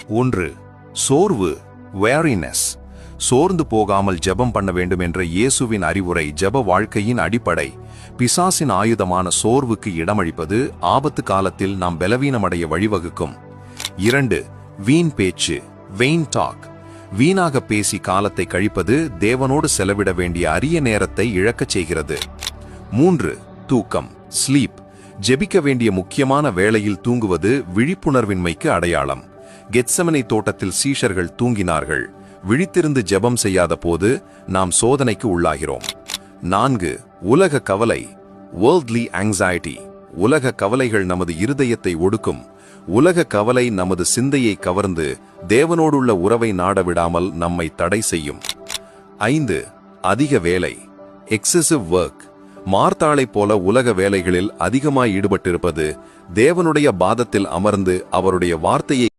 1. சோர்வு, weariness. சோர்ந்து போகாமல் ஜெபம் பண்ண வேண்டும் என்ற இயேசுவின் அறிவுரை ஜெப வாழ்க்கையின் அடிப்படை. பிசாசின் ஆயுதமான சோர்வுக்கு இடமளிப்பது ஆபத்து காலத்தில் நாம் பலவீனமடைய வழிவகுக்கும். 2. வீண் பேச்சு, vain talk. வீணாக பேசி காலத்தை கழிப்பது தேவனோடு செலவிட வேண்டிய அரிய நேரத்தை இழக்கச் செய்கிறது. 3. தூக்கம், sleep. ஜெபிக்க வேண்டிய முக்கியமான வேளையில் தூங்குவது விழிப்புணர்வின்மைக்கு அடையாளம். கெத்செமனே தோட்டத்தில் சீஷர்கள் தூங்கினார்கள். விழித்திருந்து ஜெபம் செய்யாத போது நாம் சோதனைக்கு உள்ளாகிறோம். 4. உலக கவலை, worldly anxiety. உலக கவலைகள் நமது இருதயத்தை ஒடுக்கும். உலக கவலை நமது சிந்தையை கவர்ந்து தேவனோடுள்ள உறவை நாடவிடாமல் நம்மை தடை செய்யும். 5. அதிக வேலை, excessive work. மார்த்தாளைப் போல உலக வேலைகளில் அதிகமாய் ஈடுபட்டிருப்பது தேவனுடைய பாதத்தில் அமர்ந்து அவருடைய வார்த்தையை